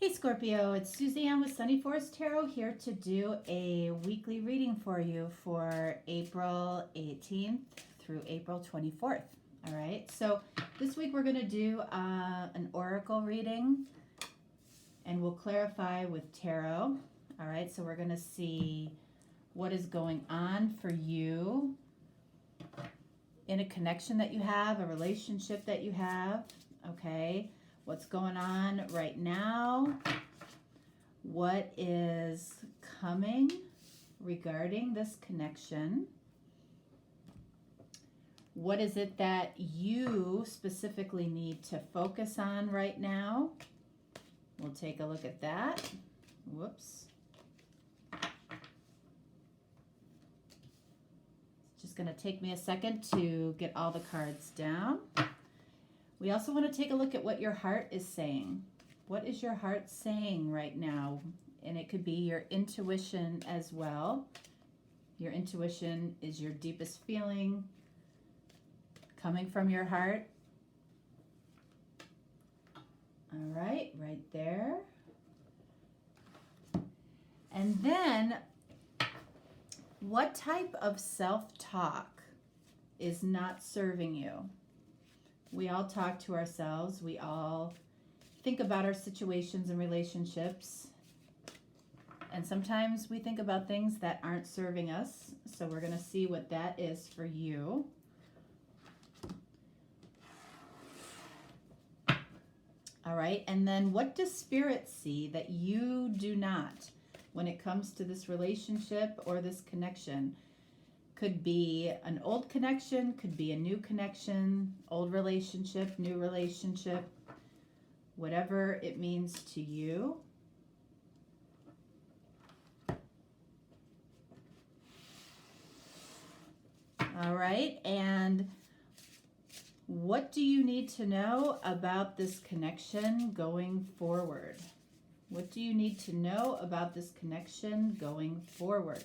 Hey Scorpio, it's Suzanne with Sunny Forest Tarot here to do a weekly reading for you for April 18th through April 24th. All right, so this week we're going to do an oracle reading and we'll clarify with tarot. All right, so we're going to see what is going on for you in a connection that you have, a relationship that you have. Okay. What's going on right now? What is coming regarding this connection? What is it that you specifically need to focus on right now? We'll take a look at that. Whoops. It's just going to take me a second to get all the cards down. We also want to take a look at what your heart is saying. What is your heart saying right now? And it could be your intuition as well. Your intuition is your deepest feeling coming from your heart. All right, right there. And then, what type of self-talk is not serving you? We all talk to ourselves. We all think about our situations and relationships. And sometimes we think about things that aren't serving us. So we're going to see what that is for you. All right. And then what does Spirit see that you do not when it comes to this relationship or this connection? Could be an old connection, could be a new connection, old relationship, new relationship, whatever it means to you. All right, and what do you need to know about this connection going forward? What do you need to know about this connection going forward?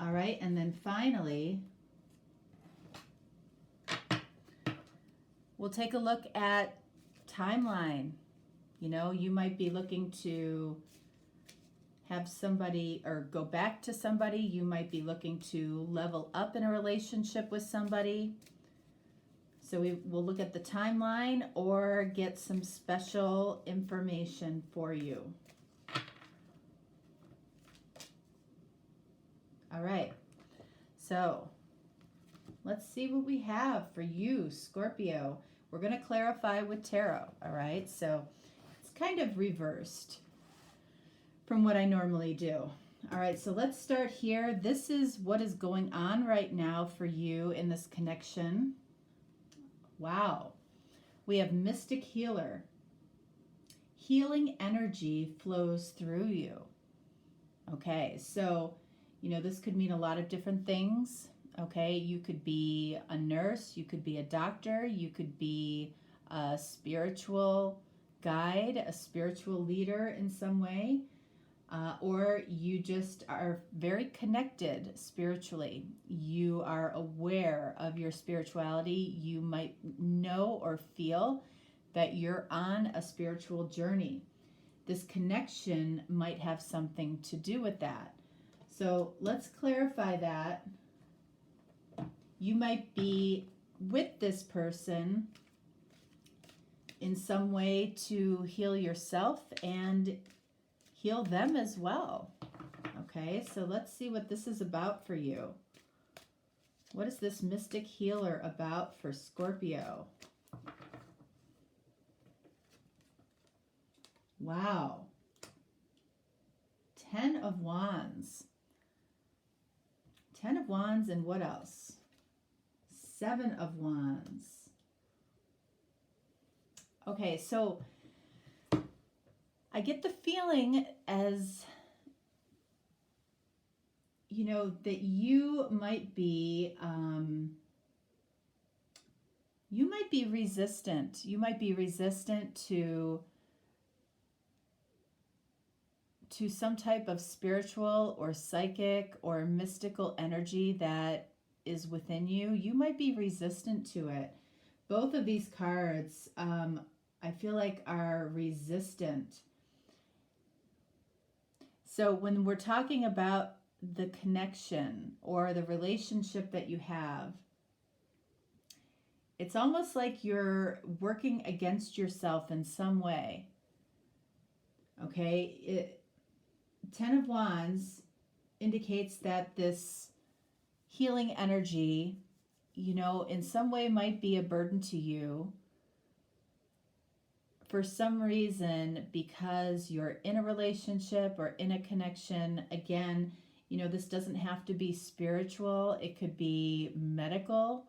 All right, and then finally, we'll take a look at timeline. You know, you might be looking to have somebody or go back to somebody. You might be looking to level up in a relationship with somebody. So we will look at the timeline or get some special information for you. All right, so let's see what we have for you, Scorpio. We're going to clarify with tarot, all right? So it's kind of reversed from what I normally do. All right, so let's start here. This is what is going on right now for you in this connection. Wow. We have Mystic Healer. Healing energy flows through you. Okay, so you know, this could mean a lot of different things, okay? You could be a nurse, you could be a doctor, you could be a spiritual guide, a spiritual leader in some way, or you just are very connected spiritually. You are aware of your spirituality. You might know or feel that you're on a spiritual journey. This connection might have something to do with that. So let's clarify that. You might be with this person in some way to heal yourself and heal them as well. Okay, so let's see what this is about for you. What is this Mystic Healer about for Scorpio? Wow. 10 of Wands. 10 of Wands and what else? 7 of Wands. Okay, so I get the feeling as, you know, that you might be resistant. You might be resistant to some type of spiritual or psychic or mystical energy that is within you, you might be resistant to it. Both of these cards, I feel like, are resistant. So when we're talking about the connection or the relationship that you have, it's almost like you're working against yourself in some way. Okay? Ten of Wands indicates that this healing energy, you know, in some way might be a burden to you for some reason, because you're in a relationship or in a connection. Again, you know, this doesn't have to be spiritual. It could be medical,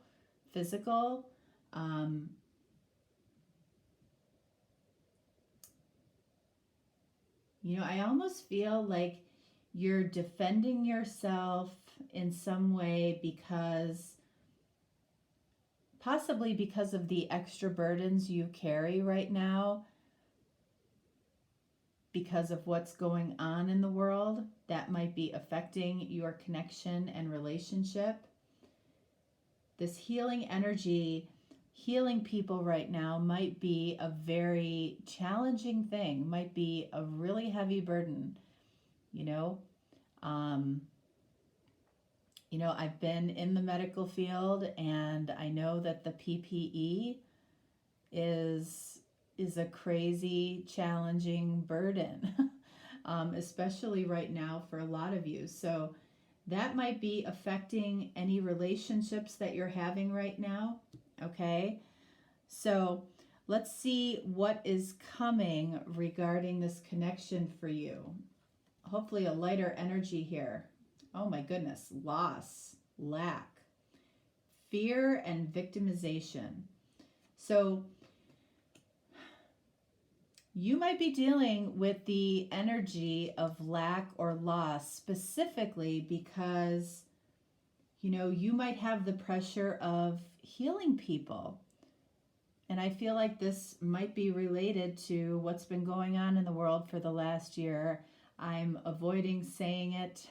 physical. You know, I almost feel like you're defending yourself in some way because, possibly because of the extra burdens you carry right now, because of what's going on in the world that might be affecting your connection and relationship. This healing energy, healing people right now might be a very challenging thing, might be a really heavy burden, you know. You know, I've been in the medical field, and I know that the PPE is a crazy, challenging burden, especially right now for a lot of you. So that might be affecting any relationships that you're having right now. Okay, so let's see what is coming regarding this connection for you. Hopefully a lighter energy here. Oh my goodness, loss, lack, fear, and victimization. So you might be dealing with the energy of lack or loss, specifically because, you know, you might have the pressure of healing people. And I feel like this might be related to what's been going on in the world for the last year. I'm avoiding saying it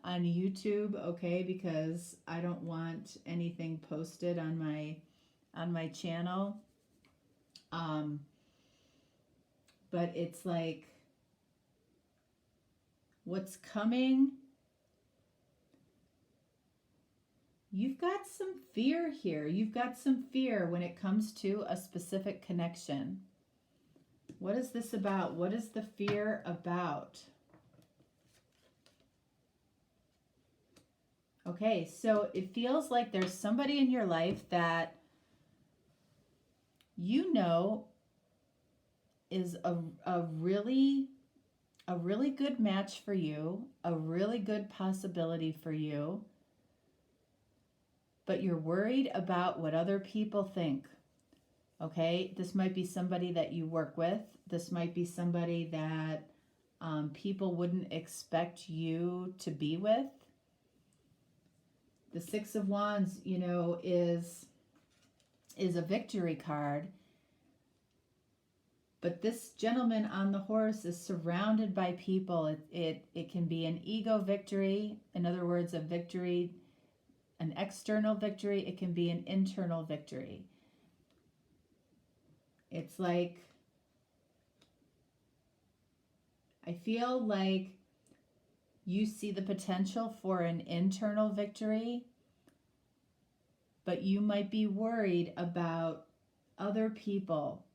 on YouTube, okay, because I don't want anything posted on my channel. But it's like, what's coming? You've got some fear here. You've got some fear when it comes to a specific connection. What is this about? What is the fear about? Okay, so it feels like there's somebody in your life that you know is a really good match for you, a really good possibility for you, but you're worried about what other people think. Okay, this might be somebody that you work with. This might be somebody that people wouldn't expect you to be with. The Six of Wands, you know, is a victory card. But this gentleman on the horse is surrounded by people. It can be an ego victory. In other words, a victory, an external victory. It can be an internal victory. It's like, I feel like you see the potential for an internal victory, but you might be worried about other people,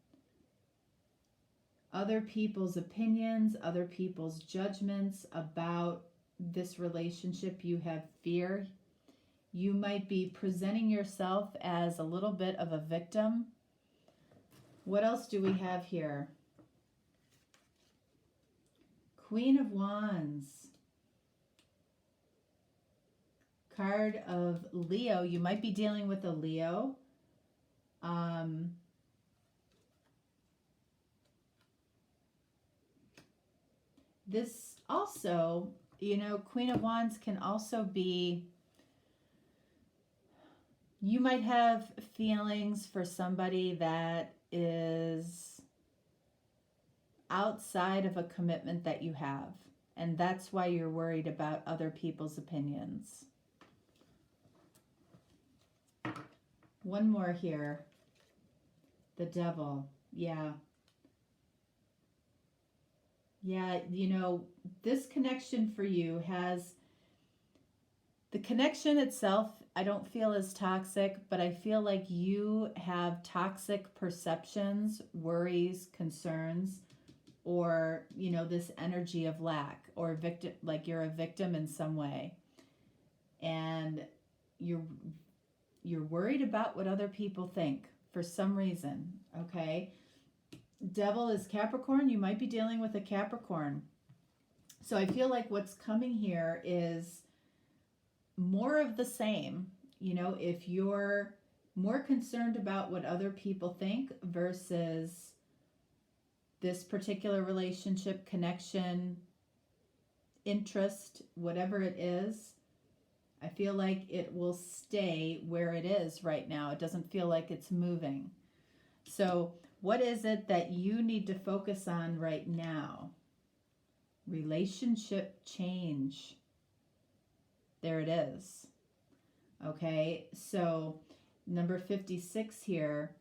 other people's opinions, other people's judgments about this relationship. You have fear. You might be presenting yourself as a little bit of a victim. What else do we have here? Queen of Wands. Card of Leo. You might be dealing with a Leo. This also, you know, Queen of Wands can also be, you might have feelings for somebody that is outside of a commitment that you have. And that's why you're worried about other people's opinions. One more here. The devil. Yeah. Yeah, you know, this connection for you has the connection itself, I don't feel as toxic, but I feel like you have toxic perceptions, worries, concerns, or, you know, this energy of lack or victim, like you're a victim in some way. And you're you're worried about what other people think for some reason, okay? Devil is Capricorn. You might be dealing with a Capricorn. So I feel like what's coming here is more of the same. You know, if you're more concerned about what other people think versus this particular relationship, connection, interest, whatever it is, I feel like it will stay where it is right now. It doesn't feel like it's moving. So, what is it that you need to focus on right now? Relationship change. There it is. Okay, so number 56 here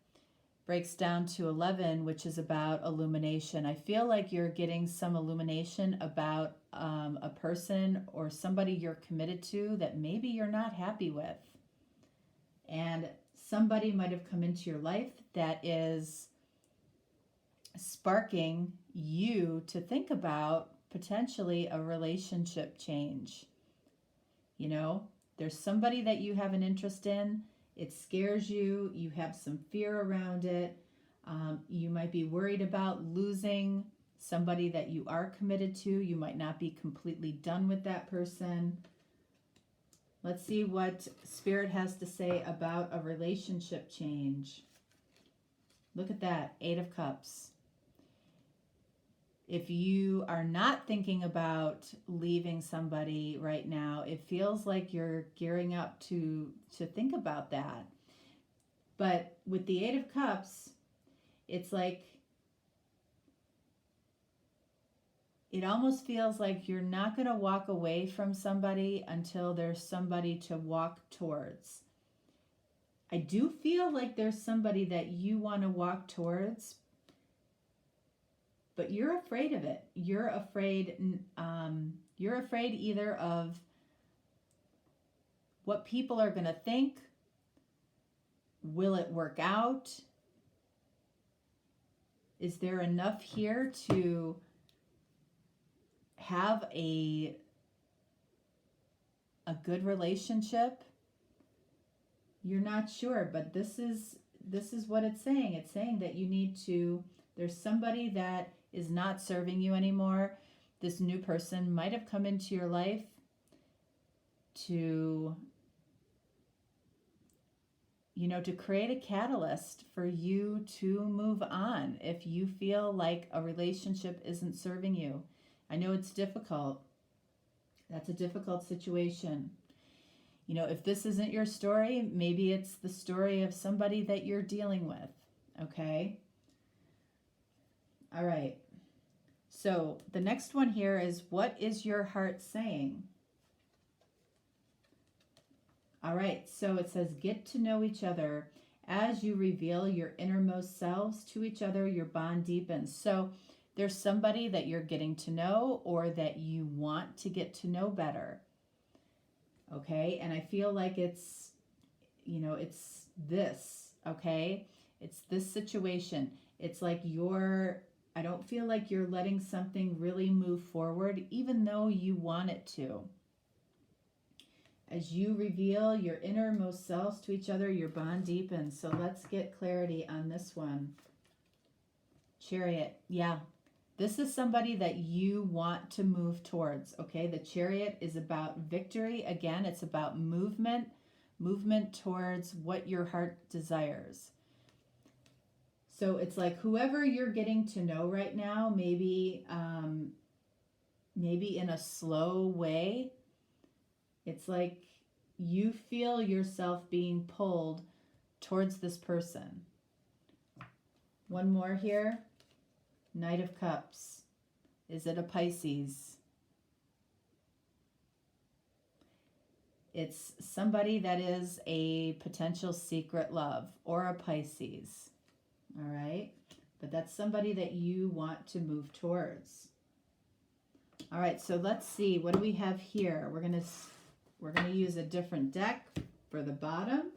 breaks down to 11, which is about illumination. I feel like you're getting some illumination about a person or somebody you're committed to that maybe you're not happy with. And somebody might have come into your life that is sparking you to think about potentially a relationship change. You know, there's somebody that you have an interest in. It scares you. You have some fear around it. You might be worried about losing somebody that you are committed to. You might not be completely done with that person. Let's see what Spirit has to say about a relationship change. Look at that, 8 of Cups. If you are not thinking about leaving somebody right now, it feels like you're gearing up to think about that. But with the 8 of Cups, it's like, it almost feels like you're not going to walk away from somebody until there's somebody to walk towards. I do feel like there's somebody that you want to walk towards, but you're afraid of it. You're afraid either of what people are going to think. Will it work out? Is there enough here to have a good relationship? You're not sure, but this is what it's saying. It's saying that you need to, there's somebody that is not serving you anymore. This new person might have come into your life to, you know, to create a catalyst for you to move on if you feel like a relationship isn't serving you. I know it's difficult. That's a difficult situation. You know, if this isn't your story, maybe it's the story of somebody that you're dealing with, okay? All right. So the next one here is, what is your heart saying? All right, so it says, get to know each other. As you reveal your innermost selves to each other, your bond deepens. So there's somebody that you're getting to know or that you want to get to know better. Okay, and I feel like it's, you know, it's this, okay? It's this situation. It's like I don't feel like you're letting something really move forward, even though you want it to. As you reveal your innermost selves to each other, your bond deepens. So let's get clarity on this one. Chariot, yeah. This is somebody that you want to move towards, okay? The Chariot is about victory. Again, it's about movement towards what your heart desires. So it's like whoever you're getting to know right now, maybe in a slow way, it's like you feel yourself being pulled towards this person. One more here. Knight of Cups. Is it a Pisces? It's somebody that is a potential secret love or a Pisces. All right? But that's somebody that you want to move towards. All right, so let's see. What do we have here? We're going to use a different deck for the bottom.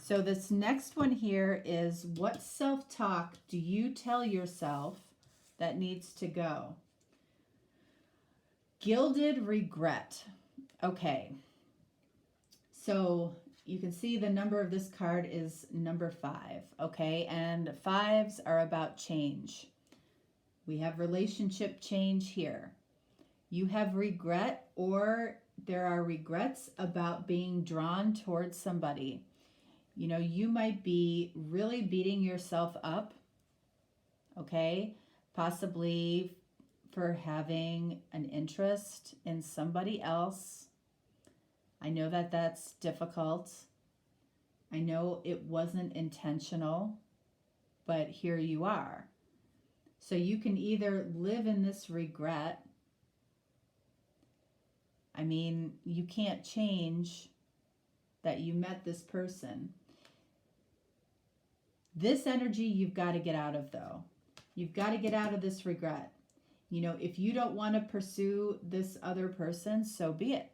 So this next one here is, what self-talk do you tell yourself that needs to go? Gilded regret. Okay. So you can see the number of this card is number 5. Okay. And 5s are about change. We have relationship change here. You have regret, or there are regrets about being drawn towards somebody. You know, you might be really beating yourself up, okay? Possibly for having an interest in somebody else. I know that that's difficult. I know it wasn't intentional, but here you are. So you can either live in this regret. I mean, you can't change that you met this person. This energy you've got to get out of, though. You've got to get out of this regret. You know, if you don't want to pursue this other person, so be it.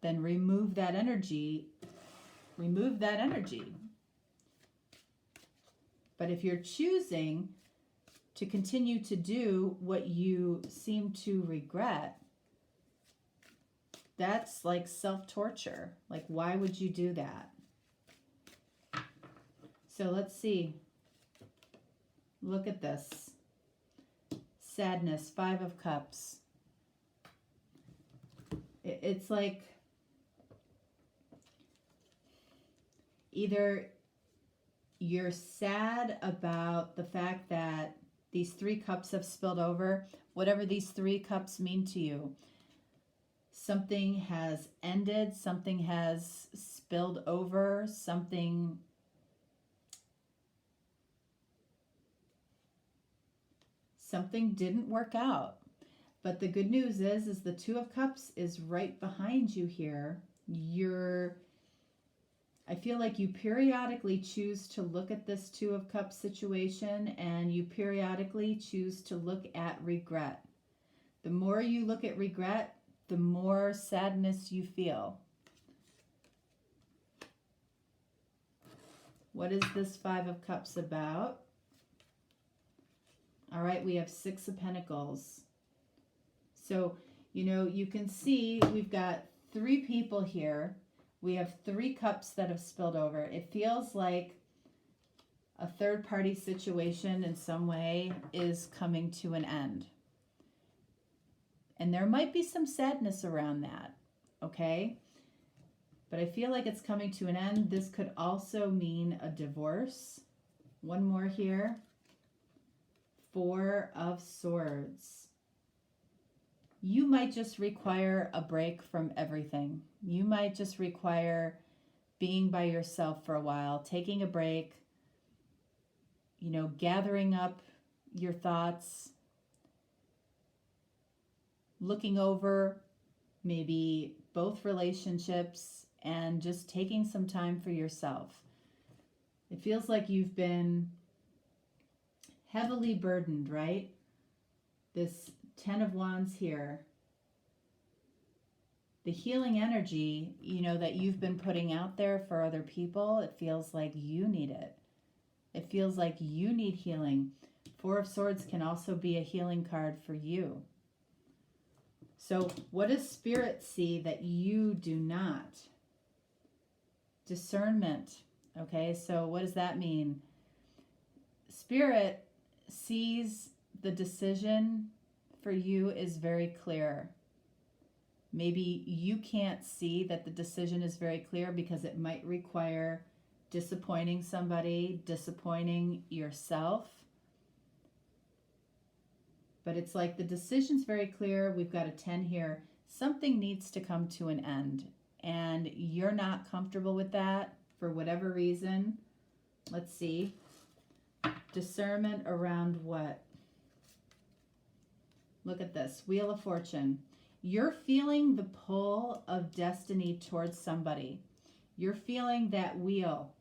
Then remove that energy. Remove that energy. But if you're choosing to continue to do what you seem to regret, that's like self-torture. Like, why would you do that? So let's see. Look at this. Sadness, 5 of Cups. It's like either you're sad about the fact that these 3 cups have spilled over, whatever these 3 cups mean to you. Something has ended, something has spilled over, something didn't work out. But the good news is the 2 of Cups is right behind you here. I feel like you periodically choose to look at this 2 of Cups situation, and you periodically choose to look at regret. The more you look at regret, the more sadness you feel. What is this 5 of Cups about? All right, we have 6 of Pentacles. So, you know, you can see we've got 3 people here. We have 3 cups that have spilled over. It feels like a third-party situation in some way is coming to an end. And there might be some sadness around that, okay? But I feel like it's coming to an end. This could also mean a divorce. One more here. 4 of Swords. You might just require a break from everything. You might just require being by yourself for a while, taking a break, you know, gathering up your thoughts, looking over maybe both relationships, and just taking some time for yourself. It feels like you've been heavily burdened, right? This 10 of Wands here. The healing energy, you know, that you've been putting out there for other people, it feels like you need it. It feels like you need healing. 4 of Swords can also be a healing card for you. So what does Spirit see that you do not? Discernment. Okay, so what does that mean? Spirit sees the decision for you is very clear. Maybe you can't see that the decision is very clear because it might require disappointing somebody, disappointing yourself. But it's like the decision's very clear. We've got a 10 here. Something needs to come to an end, and you're not comfortable with that for whatever reason. Let's see. Discernment around what? Look at this. Wheel of Fortune. You're feeling the pull of destiny towards somebody. You're feeling that wheel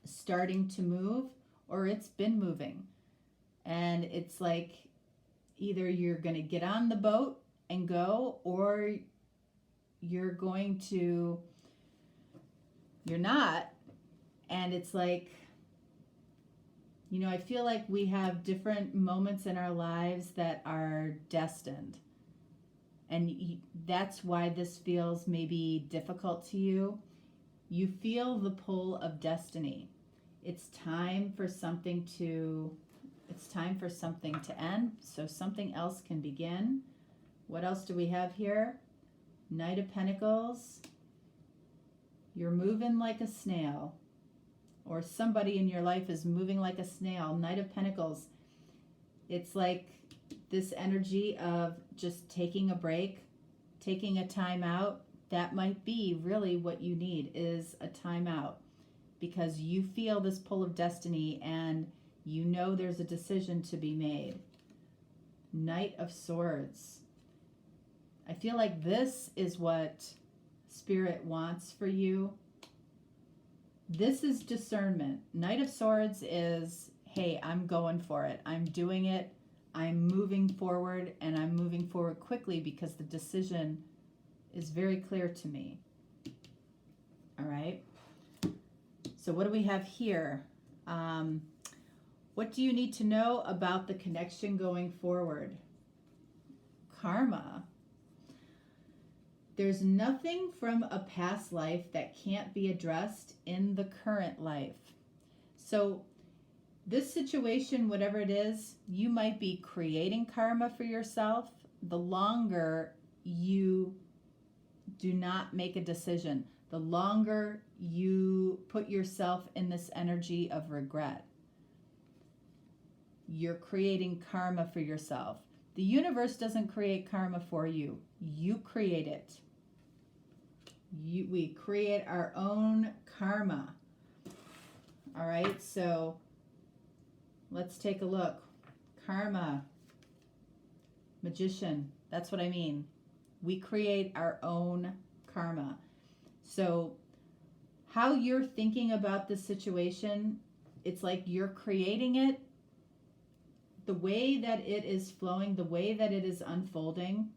starting to move, or it's been moving. And it's like either you're going to get on the boat and go, or you're not. And it's like, I feel like we have different moments in our lives that are destined. And that's why this feels maybe difficult to you. You feel the pull of destiny. It's time for something to end so something else can begin. What else do we have here? Knight of Pentacles. You're moving like a snail, or somebody in your life is moving like a snail. Knight of Pentacles. It's like this energy of just taking a break, taking a time out. That might be really what you need, is a time out, because you feel this pull of destiny and you know there's a decision to be made. Knight of Swords. I feel like this is what Spirit wants for you. This is discernment. Knight of Swords is, hey, I'm going for it. I'm doing it. I'm moving forward, and I'm moving forward quickly because the decision is very clear to me. All right. So what do we have here? What do you need to know about the connection going forward? Karma. There's nothing from a past life that can't be addressed in the current life. So this situation, whatever it is, you might be creating karma for yourself the longer you do not make a decision, the longer you put yourself in this energy of regret. You're creating karma for yourself. The universe doesn't create karma for you. You create it. We create our own karma. All right, so let's take a look. Karma. Magician. That's what I mean. We create our own karma. So how you're thinking about this situation, it's like you're creating it. The way that it is flowing, the way that it is unfolding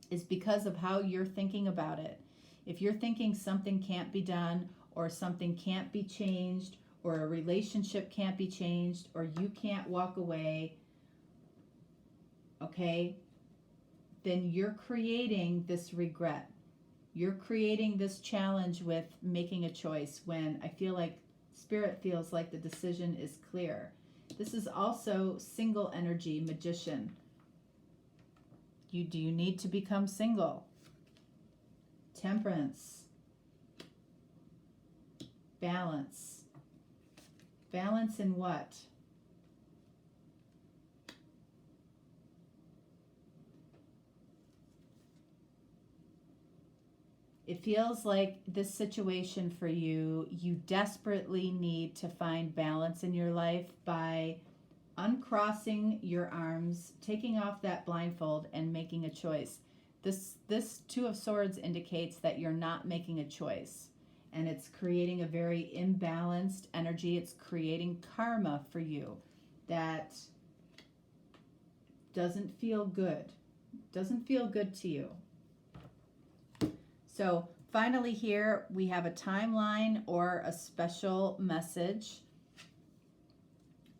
is because of how you're thinking about it. If you're thinking something can't be done, or something can't be changed, or a relationship can't be changed, or you can't walk away, okay, then you're creating this regret. You're creating this challenge with making a choice when I feel like Spirit feels like the decision is clear. This is also single energy, Magician. Do you need to become single? Temperance. Balance. Balance in what? It feels like this situation for you, you desperately need to find balance in your life by uncrossing your arms, taking off that blindfold, and making a choice. This Two of Swords indicates that you're not making a choice, and it's creating a very imbalanced energy. It's creating karma for you that doesn't feel good. Doesn't feel good to you. So finally here we have a timeline or a special message.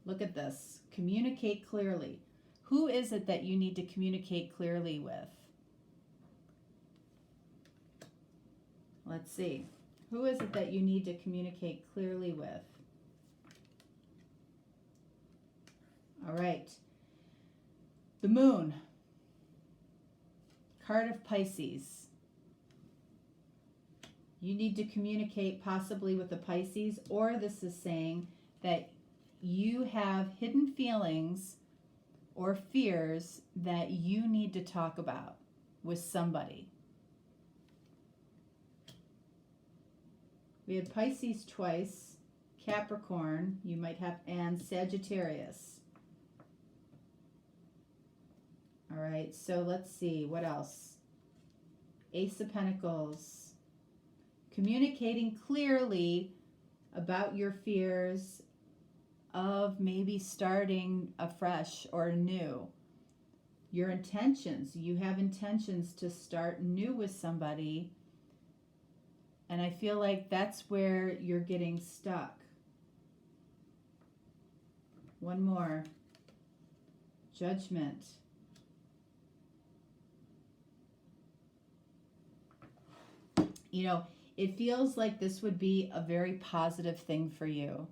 Look at this. Communicate clearly. Who is it that you need to communicate clearly with? Let's see. Who is it that you need to communicate clearly with? All right. The Moon. Card of Pisces. You need to communicate possibly with the Pisces, or this is saying that you have hidden feelings or fears that you need to talk about with somebody. We had Pisces twice, Capricorn, you might have, and Sagittarius. All right, so let's see. What else? Ace of Pentacles. Communicating clearly about your fears of maybe starting afresh or new. Your intentions. You have intentions to start new with somebody. And I feel like that's where you're getting stuck. One more. Judgment. You know, it feels like this would be a very positive thing for you.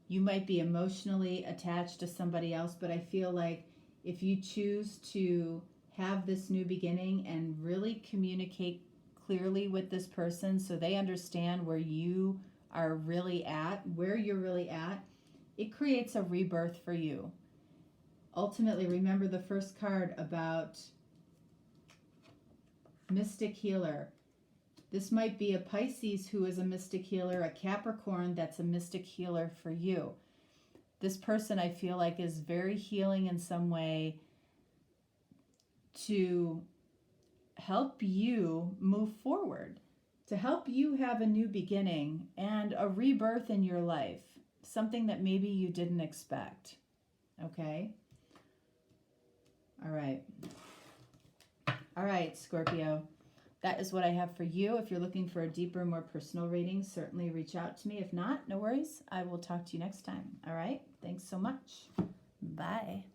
You might be emotionally attached to somebody else, but I feel like if you choose to have this new beginning and really communicate clearly with this person so they understand where you are really at, where you're really at, it creates a rebirth for you. Ultimately, remember the first card about mystic healer. This might be a Pisces who is a mystic healer, a Capricorn that's a mystic healer for you. This person, I feel like, is very healing in some way to help you move forward, to help you have a new beginning and a rebirth in your life, something that maybe you didn't expect. Okay? All right. All right, Scorpio. That is what I have for you. If you're looking for a deeper, more personal reading, certainly reach out to me. If not, no worries. I will talk to you next time. All right? Thanks so much. Bye.